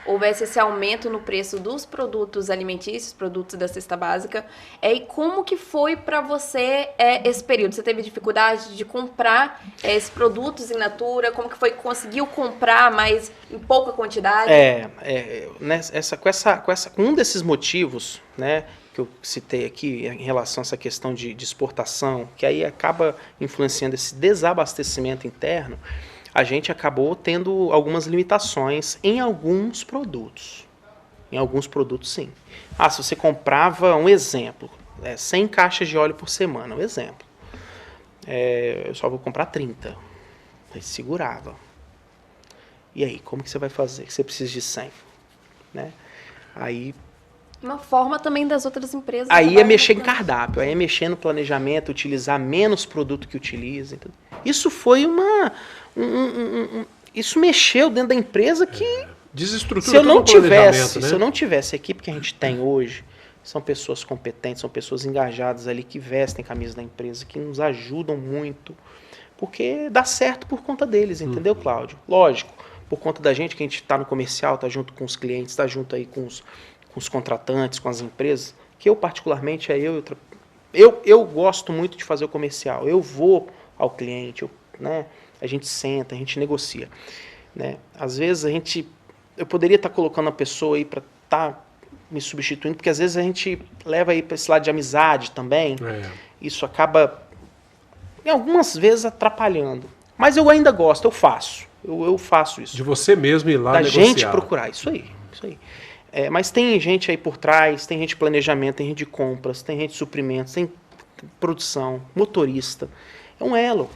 S4: houvesse esse aumento no preço dos produtos alimentícios, produtos da cesta básica. E como que foi para você esse período? Você teve dificuldade de comprar esses produtos in natura? Como que foi que conseguiu comprar, mas em pouca quantidade?
S3: Com um desses motivos, né, que eu citei aqui em relação a essa questão de exportação, que aí acaba influenciando esse desabastecimento interno, a gente acabou tendo algumas limitações em alguns produtos. Em alguns produtos, sim. Se você comprava, um exemplo, 100 caixas de óleo por semana, um exemplo. Eu só vou comprar 30. Aí segurava. E aí, como que você vai fazer? Você precisa de 100. Né? Aí...
S4: Uma forma também das outras empresas.
S3: Aí é mexer em cardápio, aí é mexer no planejamento, utilizar menos produto que utiliza. Entendeu? Isso foi isso mexeu dentro da empresa que...
S1: Desestrutura
S3: se eu não tivesse,
S1: né?
S3: Se eu não tivesse a equipe que a gente tem hoje, são pessoas competentes, são pessoas engajadas ali, que vestem a camisa da empresa, que nos ajudam muito, porque dá certo por conta deles, entendeu, Cláudio? Lógico, por conta da gente, que a gente está no comercial, está junto com os clientes, está junto aí com os contratantes, com as empresas, que eu particularmente, eu gosto muito de fazer o comercial. Eu vou ao cliente, né? A gente senta, a gente negocia. Né? Às vezes eu poderia estar colocando a pessoa aí para estar me substituindo, porque às vezes a gente leva aí para esse lado de amizade também. Isso acaba, em algumas vezes, atrapalhando. Mas eu ainda gosto, eu faço. Eu faço isso.
S1: De você mesmo ir lá
S3: da
S1: negociar.
S3: Gente procurar, isso aí. Mas tem gente aí por trás, tem gente de planejamento, tem gente de compras, tem gente de suprimentos, tem produção, motorista. É um elo.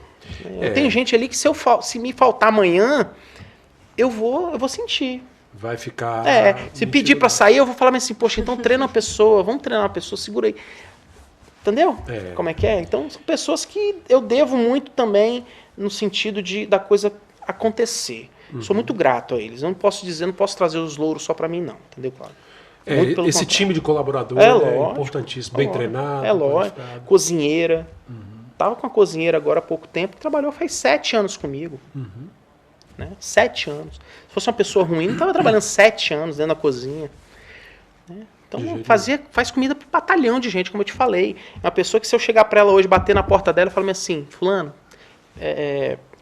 S3: Tem gente ali que se me faltar amanhã, eu vou sentir.
S1: Vai ficar...
S3: se pedir para sair, eu vou falar assim, poxa, então treina uma pessoa, vamos treinar uma pessoa, segura aí. Entendeu? Como é que é? Então, são pessoas que eu devo muito também no sentido da coisa acontecer. Sou muito grato a eles. Eu não posso trazer os louros só para mim, não. Entendeu, Cláudio?
S1: Esse time de colaboradores é importantíssimo, bem treinado.
S3: Lógico. Cozinheira. Estava com a cozinheira agora há pouco tempo, que trabalhou faz 7 anos comigo. Né? 7 anos. Se fosse uma pessoa ruim, não estava trabalhando 7 anos dentro da cozinha. Né? Então, faz comida para um batalhão de gente, como eu te falei. É uma pessoa que, se eu chegar para ela hoje, bater na porta dela e falar assim, fulano,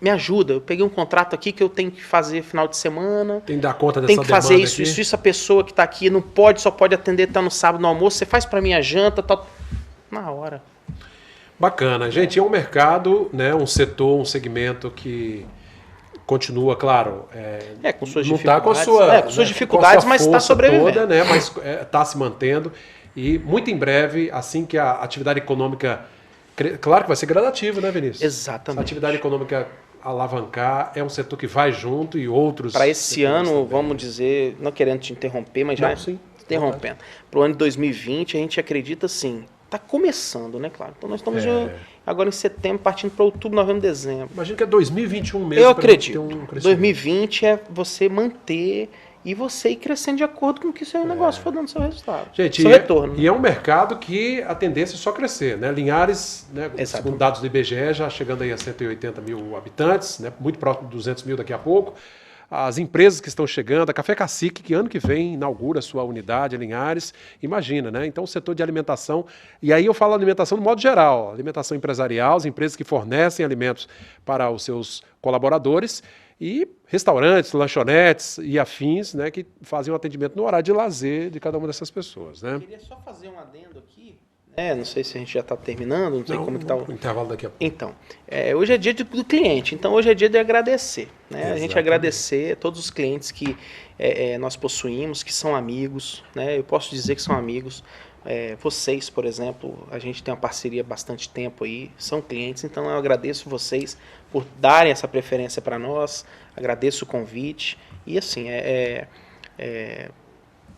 S3: me ajuda, eu peguei um contrato aqui que eu tenho que fazer final de semana.
S1: Tem que dar conta dessa
S3: demanda. Tem que fazer isso,
S1: aqui.
S3: isso, a pessoa que está aqui não pode, só pode atender, está no sábado no almoço, você faz para mim a janta, tal. Na hora.
S1: Bacana. Gente, é um mercado, né, um setor, um segmento que continua, claro...
S3: com suas
S1: não
S3: dificuldades.
S1: Está com
S3: com suas dificuldades, mas está sobrevivendo.
S1: Toda, né, mas está se mantendo. E muito em breve, assim que a atividade econômica... Claro que vai ser gradativo, né, Vinícius?
S3: Exatamente.
S1: Se a atividade econômica alavancar, é um setor que vai junto e outros...
S3: Para esse ano, também. Vamos dizer, não querendo te interromper, mas já interrompendo. Para o ano de 2020, a gente acredita, sim, está começando, né, claro? Então nós estamos agora em setembro, partindo para outubro, novembro, dezembro.
S1: Imagino que é 2021 mesmo.
S3: Eu acredito. 2020 é você manter e você ir crescendo de acordo com o que o seu negócio for dando seu resultado.
S1: Gente,
S3: seu retorno.
S1: E é um mercado que a tendência é só crescer, né? Linhares, né, segundo dados do IBGE, já chegando aí a 180 mil habitantes, né, muito próximo de 200 mil daqui a pouco. As empresas que estão chegando, a Café Cacique, que ano que vem inaugura sua unidade em Linhares, imagina, né? Então o setor de alimentação, e aí eu falo alimentação no modo geral, alimentação empresarial, as empresas que fornecem alimentos para os seus colaboradores, e restaurantes, lanchonetes e afins, né, que fazem um atendimento no horário de lazer de cada uma dessas pessoas, né?
S3: Eu queria só fazer um adendo aqui, não sei se a gente já está terminando, não sei como que está
S1: o intervalo daqui a pouco.
S3: Então, hoje é dia do cliente, então hoje é dia de agradecer, né? Exatamente. A gente agradecer a todos os clientes que nós possuímos, que são amigos, né? Eu posso dizer que são amigos. Vocês, por exemplo, a gente tem uma parceria há bastante tempo aí, são clientes, então eu agradeço vocês por darem essa preferência para nós, agradeço o convite e assim,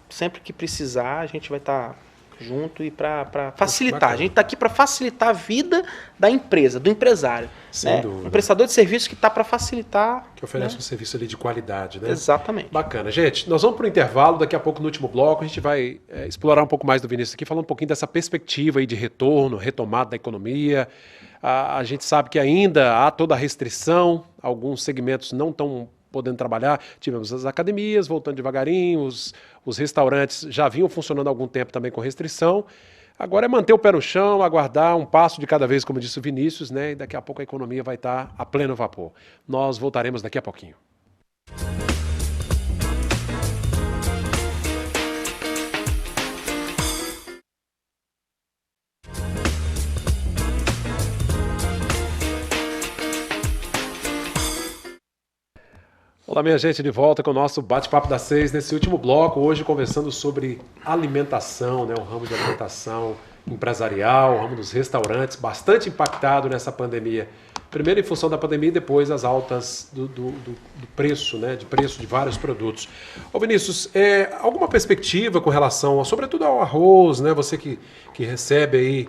S3: sempre que precisar a gente vai estar junto e para facilitar, a gente está aqui para facilitar a vida da empresa, do empresário,
S1: sem dúvida.
S3: Um prestador de serviço que está para facilitar.
S1: Que oferece um serviço ali de qualidade, né?
S3: Exatamente.
S1: Bacana. Gente, nós vamos para o intervalo, daqui a pouco no último bloco a gente vai explorar um pouco mais do Vinícius aqui, falando um pouquinho dessa perspectiva aí de retorno, retomada da economia. A gente sabe que ainda há toda a restrição, alguns segmentos não estão podendo trabalhar. Tivemos as academias voltando devagarinho, os restaurantes já vinham funcionando há algum tempo também com restrição. Agora é manter o pé no chão, aguardar um passo de cada vez, como disse o Vinícius, né? E daqui a pouco a economia vai estar a pleno vapor. Nós voltaremos daqui a pouquinho. Olá, minha gente, de volta com o nosso Bate-Papo das 6, nesse último bloco, hoje conversando sobre alimentação, né, o ramo de alimentação empresarial, o ramo dos restaurantes, bastante impactado nessa pandemia. Primeiro em função da pandemia e depois as altas do preço, né, de preço de vários produtos. Ô Vinícius, alguma perspectiva com relação, sobretudo ao arroz, né, você que recebe aí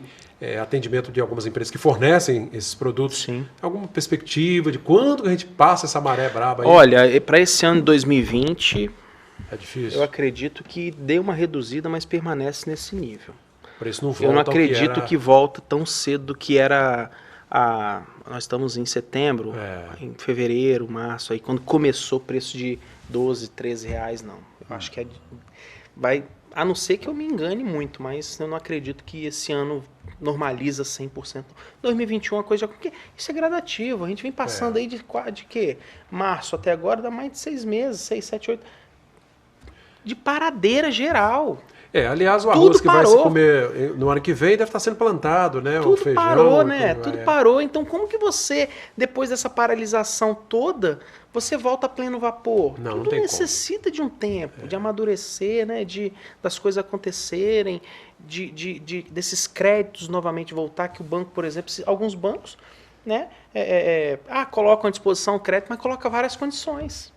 S1: atendimento de algumas empresas que fornecem esses produtos.
S3: Sim.
S1: Alguma perspectiva de quando a gente passa essa maré braba aí?
S3: Olha, para esse ano de 2020,
S1: é difícil.
S3: Eu acredito que deu uma reduzida, mas permanece nesse nível.
S1: O preço não volta.
S3: Eu não acredito que volta tão cedo do que era nós estamos em setembro, em fevereiro, março, aí quando começou o preço de 12, 13 reais, não. Eu acho que vai, a não ser que eu me engane muito, mas eu não acredito que esse ano normaliza 100%. 2021 é uma coisa... Porque isso é gradativo. A gente vem passando aí de quê? Março até agora dá mais de 6 meses, 6, 7, 8... De paradeira geral.
S1: Aliás, o arroz que vai se comer no ano que vem deve estar sendo plantado, né?
S3: Tudo
S1: o feijão,
S3: parou, né? Tudo parou. Então, como que você, depois dessa paralisação toda, você volta a pleno vapor?
S1: Não
S3: Tudo
S1: tem
S3: necessita de um tempo, de amadurecer, né? Das coisas acontecerem, desses créditos novamente voltar, que o banco, por exemplo, alguns bancos, né? Colocam à disposição o crédito, mas coloca várias condições.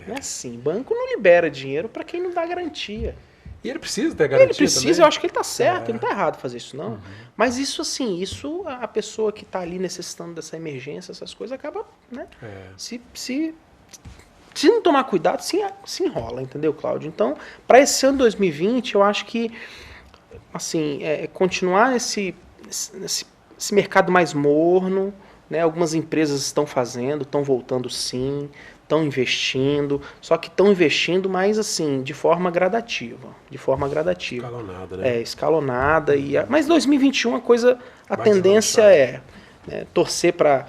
S3: Não é assim. Banco não libera dinheiro para quem não dá garantia.
S1: E ele precisa ter garantia.
S3: Ele precisa,
S1: também.
S3: Eu acho que ele está certo, ele não está errado fazer isso, não. Uhum. Mas isso, assim, a pessoa que está ali necessitando dessa emergência, essas coisas, acaba, né? Se não tomar cuidado, se enrola, entendeu, Cláudio? Então, para esse ano 2020, eu acho que, assim, continuar nesse mercado mais morno, né? Algumas empresas estão fazendo, estão voltando sim, estão investindo, só que estão investindo mais assim, de forma gradativa.
S1: Escalonada, né?
S3: Escalonada. Mas 2021 a tendência torcer para,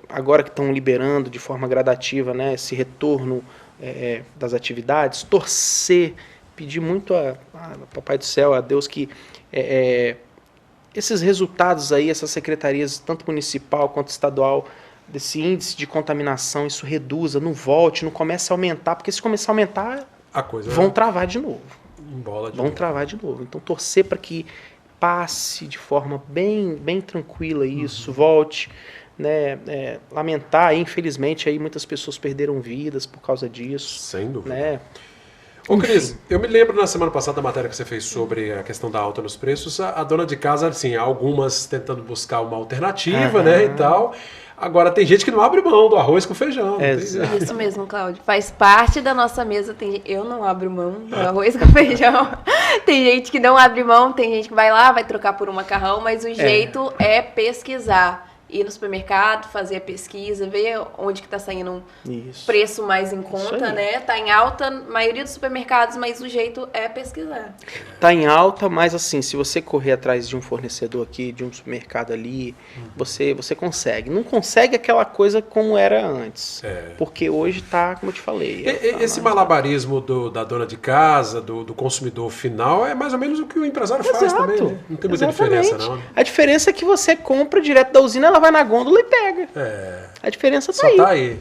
S3: agora que estão liberando de forma gradativa, né, esse retorno das atividades, torcer, pedir muito a Papai do Céu, a Deus, que esses resultados aí, essas secretarias, tanto municipal quanto estadual, desse índice de contaminação, isso reduza, não volte, não comece a aumentar, porque se começar a aumentar, vão travar de novo. Travar de novo. Então, torcer para que passe de forma bem, bem tranquila isso, volte, né? Lamentar, infelizmente, aí muitas pessoas perderam vidas por causa disso.
S1: Sem dúvida.
S3: Né?
S1: Ô, Cris, eu me lembro na semana passada da matéria que você fez sobre a questão da alta nos preços, a dona de casa, assim, algumas tentando buscar uma alternativa, né, e tal. Agora, tem gente que não abre mão do arroz com feijão.
S4: Isso mesmo, Cláudio. Faz parte da nossa mesa. Eu não abro mão do arroz com feijão. Tem gente que não abre mão, tem gente que vai lá, vai trocar por um macarrão, mas o jeito é pesquisar. Ir no supermercado, fazer a pesquisa, ver onde que tá saindo um preço mais em conta, né? Tá em alta, maioria dos supermercados, mas o jeito é pesquisar.
S3: Tá em alta, mas assim, se você correr atrás de um fornecedor aqui, de um supermercado ali, você consegue. Não consegue aquela coisa como era antes. Porque hoje tá, como eu te falei.
S1: Esse malabarismo da dona de casa, do consumidor final, é mais ou menos o que o empresário faz também, né? Não tem muita diferença, não.
S3: A diferença é que você compra direto da usina, ela vai na gôndola e pega. A diferença tá aí.
S1: Só tá aí.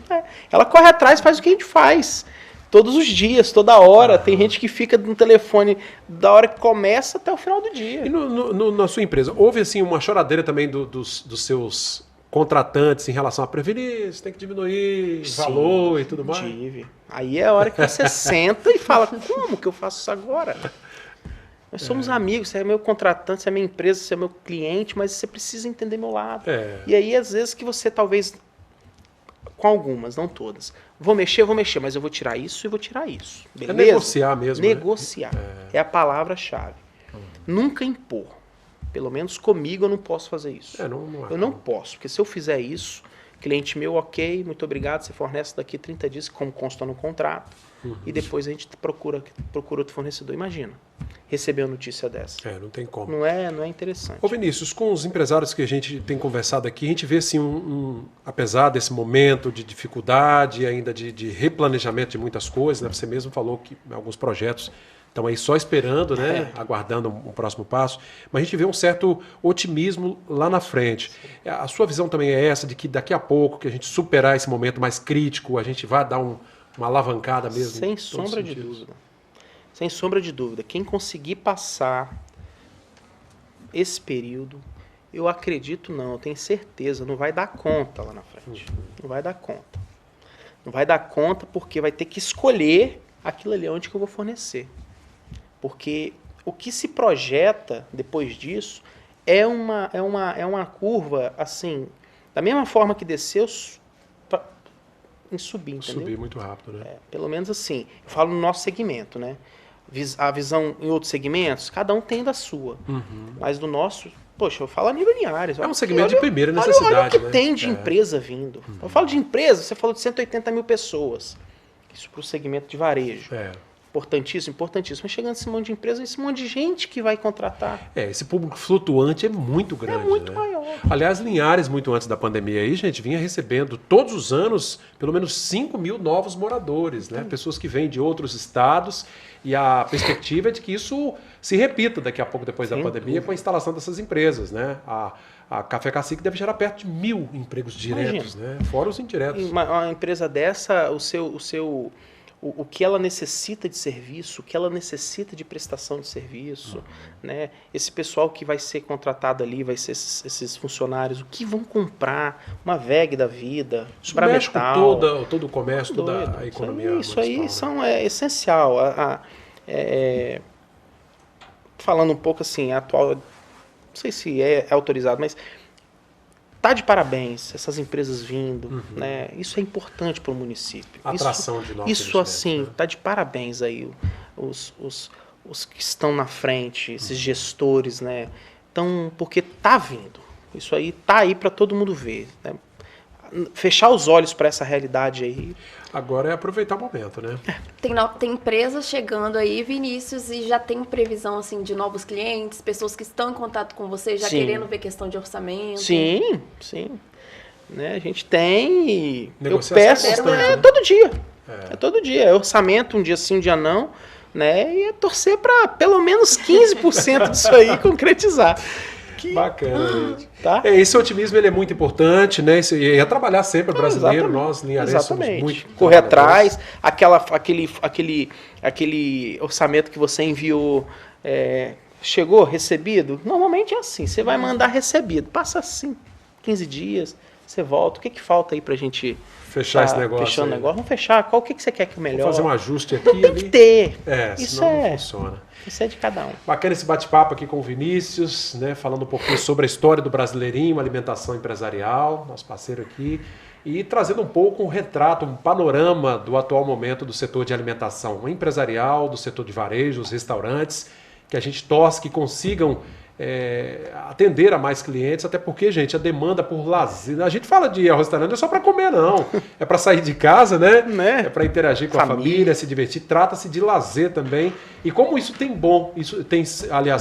S3: Ela corre atrás, faz o que a gente faz. Todos os dias, toda hora. Tem gente que fica no telefone da hora que começa até o final do dia.
S1: E na sua empresa, houve assim uma choradeira também dos seus contratantes em relação a prevenir, você tem que diminuir o valor e tudo mais?
S3: Tive. Aí é a hora que você senta e fala, como que eu faço isso agora? Nós somos amigos, você é meu contratante, você é minha empresa, você é meu cliente, mas você precisa entender meu lado. E aí, às vezes, que você talvez, com algumas, não todas, vou mexer, mas eu vou tirar isso e vou tirar isso. Beleza?
S1: É negociar mesmo.
S3: Negociar. É a palavra-chave. Nunca impor. Pelo menos comigo eu não posso fazer isso. Eu não posso, porque se eu fizer isso, cliente meu, ok, muito obrigado, você fornece daqui 30 dias, como consta no contrato, e depois a gente procura outro fornecedor. Imagina, receber uma notícia dessa.
S1: Não tem como.
S3: Não é interessante.
S1: Ô Vinícius, com os empresários que a gente tem conversado aqui, a gente vê assim, apesar desse momento de dificuldade, ainda de replanejamento de muitas coisas, né? Você mesmo falou que alguns projetos estão aí só esperando, né? Aguardando um próximo passo, mas a gente vê um certo otimismo lá na frente. A sua visão também é essa, de que daqui a pouco, que a gente superar esse momento mais crítico, a gente vai dar uma alavancada mesmo?
S3: Sem sombra de dúvida. Sem sombra de dúvida. Quem conseguir passar esse período, eu acredito não, eu tenho certeza, não vai dar conta lá na frente. Não vai dar conta. Não vai dar conta porque vai ter que escolher aquilo ali onde que eu vou fornecer. Porque o que se projeta depois disso é uma curva, assim, da mesma forma que desceu, em subir, entendeu?
S1: Subir muito rápido, né?
S3: Pelo menos assim, eu falo no nosso segmento, né? A visão em outros segmentos, cada um tem da sua. Mas no nosso, poxa, eu falo a nível Linhares.
S1: É um segmento de primeira necessidade.
S3: Olha o que tem de empresa vindo. Eu falo de empresa, você falou de 180 mil pessoas. Isso para o segmento de varejo. Importantíssimo. Mas chegando esse monte de empresa, esse monte de gente que vai contratar.
S1: Esse público flutuante é muito grande.
S3: É muito maior.
S1: Aliás, Linhares, muito antes da pandemia aí, gente, vinha recebendo todos os anos pelo menos 5 mil novos moradores, né? Pessoas que vêm de outros estados, e a perspectiva é de que isso se repita daqui a pouco, depois da pandemia, com a instalação dessas empresas, né? A Café Cacique deve gerar perto de 1.000 empregos diretos, né? Fora os indiretos.
S3: Uma empresa dessa, o que ela necessita de serviço, o que ela necessita de prestação de serviço, né? Esse pessoal que vai ser contratado ali, vai ser esses funcionários, o que vão comprar, uma VEG da vida,
S1: para metal, todo o comércio, toda a economia.
S3: Isso aí é essencial. Falando um pouco assim, atual, não sei se é autorizado, mas tá de parabéns essas empresas vindo, né? Isso é importante para o município.
S1: Atração de novos
S3: Isso assim, tá de parabéns aí os que estão na frente, esses gestores, né? Então, porque tá vindo. Isso aí tá aí para todo mundo ver, né? Fechar os olhos para essa realidade aí.
S1: Agora é aproveitar o momento, né?
S4: Tem empresas chegando aí, Vinícius, e já tem previsão assim de novos clientes, pessoas que estão em contato com você, já querendo ver questão de orçamento.
S3: Sim. Né? A gente tem.
S1: Negociação
S3: eu peço
S1: constante, né?
S3: todo dia. É todo dia. É orçamento, um dia sim, um dia não. Né? E é torcer para pelo menos 15% disso aí concretizar.
S1: Bacana, gente.
S3: Tá?
S1: Esse otimismo ele é muito importante, né? E é trabalhar sempre brasileiro, nós, linharenses, somos muito...
S3: Correr atrás, aquele orçamento que você enviou, chegou, recebido? Normalmente é assim, você vai mandar recebido. Passa assim, 15 dias, você volta. O que falta aí pra gente
S1: fechar esse negócio?
S3: Fechando o negócio. Vamos fechar. Qual que você quer que é melhor?
S1: Vamos fazer um ajuste aqui.
S3: Tem que ter.
S1: Isso não funciona.
S3: Isso é de cada um.
S1: Bacana esse bate-papo aqui com o Vinícius, né? Falando um pouquinho sobre a história do Brasileirinho, alimentação empresarial, nosso parceiro aqui. E trazendo um pouco um retrato, um panorama do atual momento do setor de alimentação empresarial, do setor de varejo, os restaurantes, que a gente torce que consigam atender a mais clientes, até porque, gente, a demanda por lazer... A gente fala de ir ao restaurante não é só para comer, não. É para sair de casa, né? É para interagir com a família, se divertir. Trata-se de lazer também. E como isso tem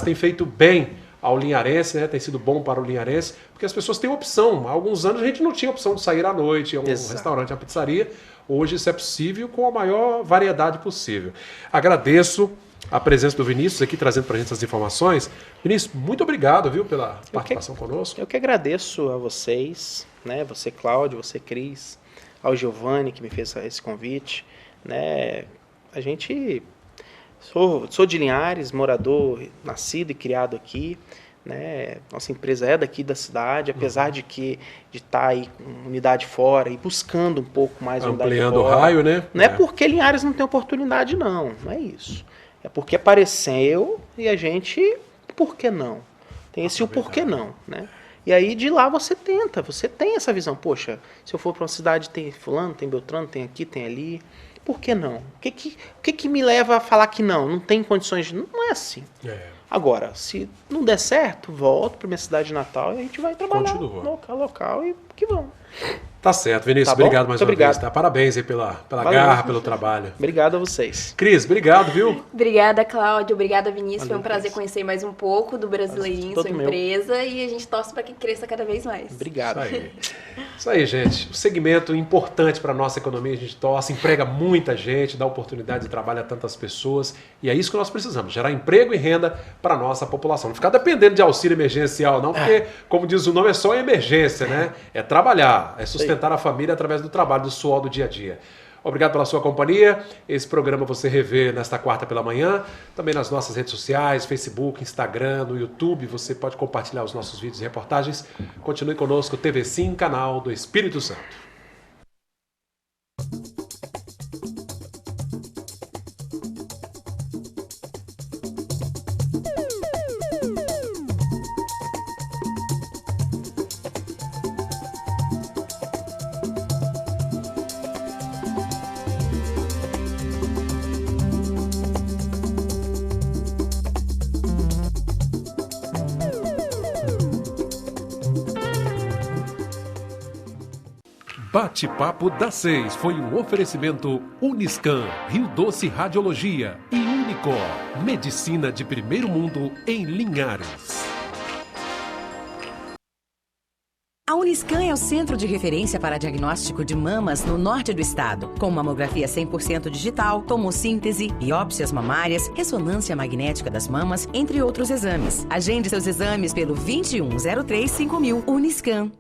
S1: tem feito bem ao linharense, né? Tem sido bom para o linharense, porque as pessoas têm opção. Há alguns anos a gente não tinha opção de sair à noite, a um restaurante, a pizzaria. Hoje isso é possível com a maior variedade possível. Agradeço a presença do Vinícius aqui, trazendo para a gente essas informações. Vinícius, muito obrigado, viu, pela participação conosco.
S3: Eu que agradeço a vocês, né? Você, Cláudio, você, Cris, ao Giovanni, que me fez esse convite, né? A gente... Sou de Linhares, morador, nascido e criado aqui, né? Nossa empresa é daqui da cidade, apesar de estar aí com unidade fora e buscando um pouco mais unidade fora.
S1: Ampliando o raio, né?
S3: Não é porque Linhares não tem oportunidade, não é isso. É porque apareceu e a gente, por que não? Tem esse porquê não, né? E aí de lá você tem essa visão. Poxa, se eu for para uma cidade tem fulano, tem Beltrano, tem aqui, tem ali... Por que não? O que me leva a falar que não tem condições de... Não é assim. Agora, se não der certo, volto para minha cidade de Natal e a gente vai trabalhar local e que vamos.
S1: Tá certo, Vinícius. Obrigado mais uma vez. Tá? Parabéns aí pela garra, pelo trabalho.
S3: Obrigado a vocês.
S1: Cris, obrigado, viu?
S4: Obrigada, Cláudio. Obrigada, Vinícius. Foi um prazer conhecer mais um pouco do Brasileirinho, sua empresa. E a gente torce para que cresça cada vez mais.
S3: Obrigado.
S1: Isso aí, gente. Um segmento importante para a nossa economia. A gente torce, emprega muita gente, dá oportunidade de trabalho a tantas pessoas. E é isso que nós precisamos, gerar emprego e renda para a nossa população. Não ficar dependendo de auxílio emergencial, não, porque, como diz o nome, é só emergência, né? É trabalhar, é sustentar a família através do trabalho, do suor do dia a dia. Obrigado pela sua companhia. Esse programa você revê nesta quarta pela manhã, também nas nossas redes sociais, Facebook, Instagram, no YouTube. Você pode compartilhar os nossos vídeos e reportagens. Continue conosco, TV Sim, canal do Espírito Santo. Bate-papo das 6 foi um oferecimento Uniscan, Rio Doce Radiologia e Unicor, medicina de primeiro mundo em Linhares.
S2: A Uniscan é o centro de referência para diagnóstico de mamas no norte do estado, com mamografia 100% digital, tomossíntese, biópsias mamárias, ressonância magnética das mamas, entre outros exames. Agende seus exames pelo 2103-5000 Uniscan.